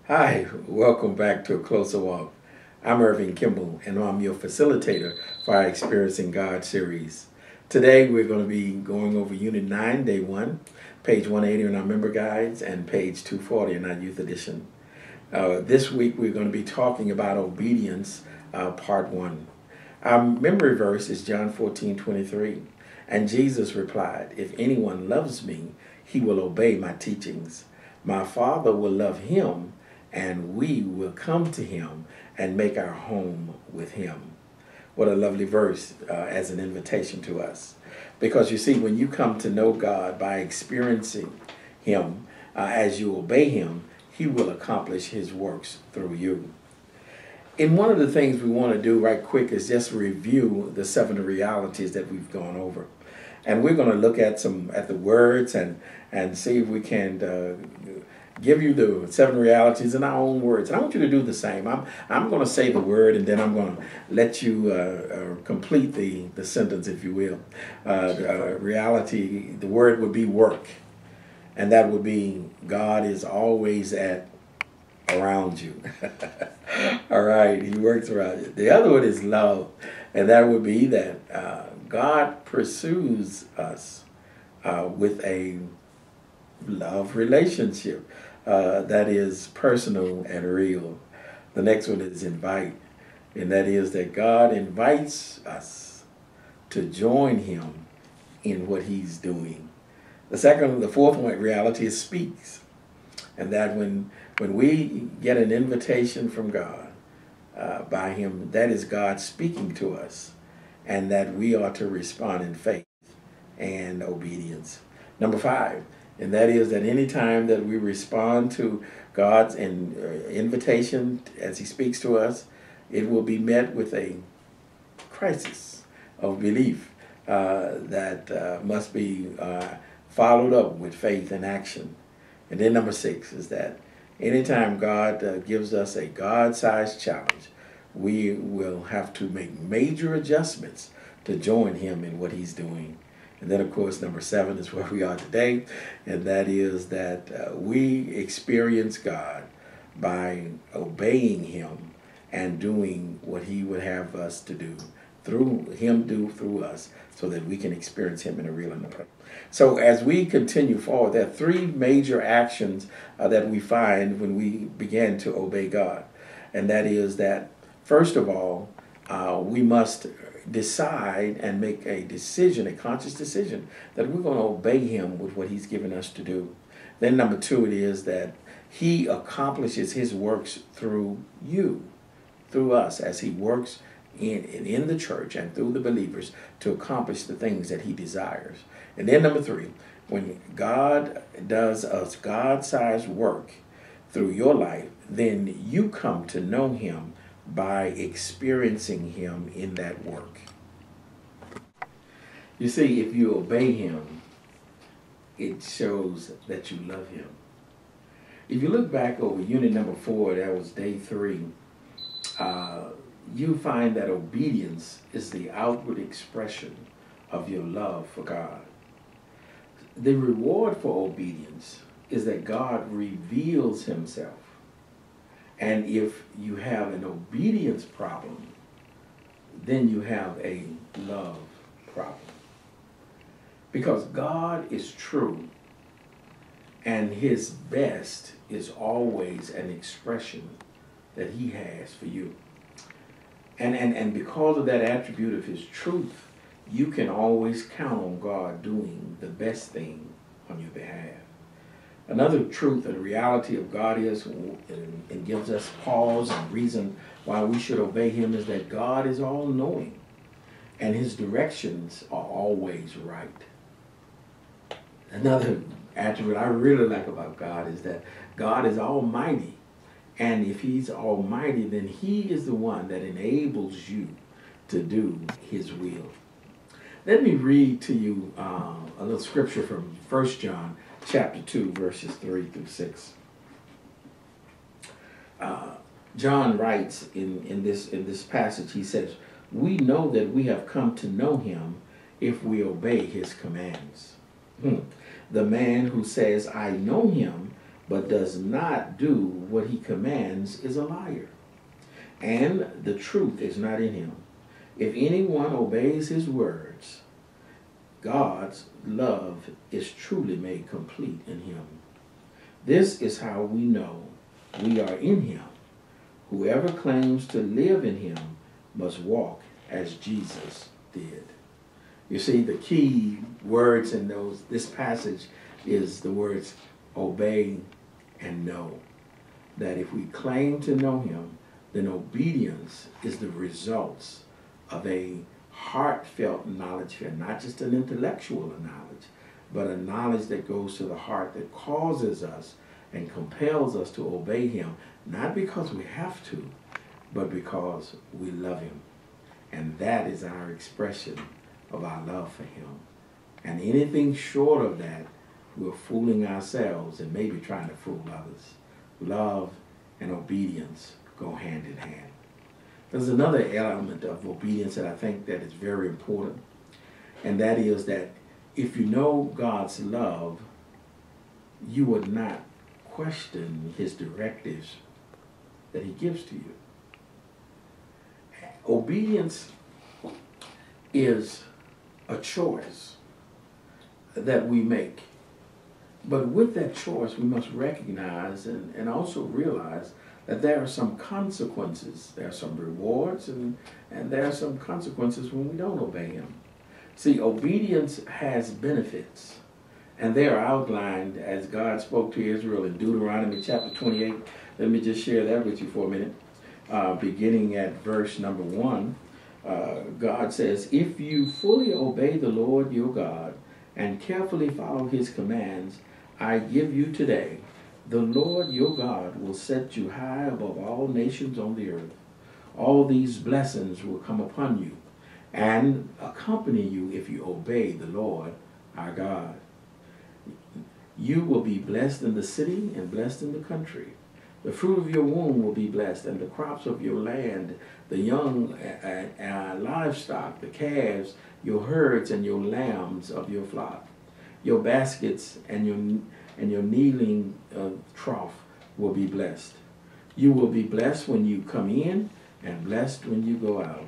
Hi, welcome back to A Closer Walk. I'm Irving Kimball, and I'm your facilitator for our Experiencing God series. Today, we're going to be going over Unit 9, Day 1, page 180 in our member guides, and page 240 in our youth edition. This week, we're going to be talking about obedience, part 1. Our memory verse is John 14:23. And Jesus replied, "If anyone loves me, he will obey my teachings. My Father will love him, and we will come to him and make our home with him." What a lovely verse as an invitation to us. Because you see, when you come to know God by experiencing him, as you obey him, he will accomplish his works through you. And one of the things we want to do right quick is just review the 7 realities that we've gone over. And we're going to look at the words and see if we can give you the 7 realities in our own words. And I want you to do the same. I'm going to say the word, and then I'm going to let you complete the sentence, if you will. Reality, the word would be work. And that would be God is always around you. All right, he works around you. The other one is love, and that would be that God pursues us with a love relationship that is personal and real. The next one is invite, and that is that God invites us to join him in what he's doing. The fourth one, reality, is speaks, and that when we get an invitation from God by him, that is God speaking to us, and that we are to respond in faith and obedience. Number 5, and that is that any time that we respond to God's invitation as he speaks to us, it will be met with a crisis of belief that must be followed up with faith and action. And then number 6 is that anytime God gives us a God-sized challenge, we will have to make major adjustments to join him in what he's doing. And then, of course, number 7 is where we are today, and that is that we experience God by obeying him and doing what he would have us to do, through us, so that we can experience him in a real and a personal. So as we continue forward, there are 3 major actions that we find when we begin to obey God. And that is that, first of all, we must decide and make a decision, a conscious decision, that we're going to obey him with what he's given us to do. Then number 2, it is that he accomplishes his works through you, through us, as he works in the church and through the believers to accomplish the things that he desires. And then number 3, when God does a God-sized work through your life, then you come to know him by experiencing him in that work. You see, if you obey him, it shows that you love him. If you look back over unit number 4, that was day 3, you find that obedience is the outward expression of your love for God. The reward for obedience is that God reveals himself. And if you have an obedience problem, then you have a love problem. Because God is true, and his best is always an expression that he has for you. And because of that attribute of his truth, you can always count on God doing the best thing on your behalf. Another truth and reality of God is, and gives us pause and reason why we should obey him, is that God is all-knowing, and his directions are always right. Another attribute I really like about God is that God is almighty. And if he's almighty, then he is the one that enables you to do his will. Let me read to you a little scripture from 1 John chapter 2, verses 3 through 6. John writes in this passage, he says, "We know that we have come to know him if we obey his commands. The man who says, 'I know him,' but does not do what he commands is a liar, and the truth is not in him. If anyone obeys his words, God's love is truly made complete in him. This is how we know we are in him. Whoever claims to live in him must walk as Jesus did. You see, the key words in this passage is the words obey and know. That if we claim to know him, then obedience is the results of a heartfelt knowledge, and not just an intellectual knowledge, but a knowledge that goes to the heart, that causes us and compels us to obey him, not because we have to, but because we love him. And that is our expression of our love for him. And anything short of that, we're fooling ourselves and maybe trying to fool others. Love and obedience go hand in hand. There's another element of obedience that I think that is very important, and that is that if you know God's love, you would not question his directives that he gives to you. Obedience is a choice that we make. But with that choice, we must recognize and also realize that there are some consequences. There are some rewards, and there are some consequences when we don't obey him. See, obedience has benefits, and they are outlined as God spoke to Israel in Deuteronomy chapter 28. Let me just share that with you for a minute. Beginning at verse number 1, God says, "If you fully obey the Lord your God and carefully follow his commands I give you today, the Lord your God will set you high above all nations on the earth. All these blessings will come upon you and accompany you if you obey the Lord our God. You will be blessed in the city and blessed in the country. The fruit of your womb will be blessed, and the crops of your land, the young livestock, the calves, your herds, and your lambs of your flock. Your baskets and your kneading trough will be blessed. You will be blessed when you come in and blessed when you go out.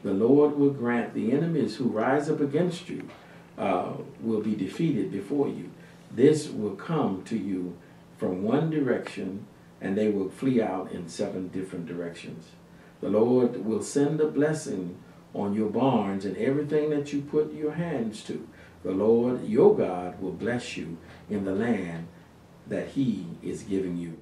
The Lord will grant the enemies who rise up against you will be defeated before you. This will come to you from one direction, and they will flee out in 7 different directions. The Lord will send a blessing on your barns and everything that you put your hands to. The Lord your God will bless you in the land that he is giving you."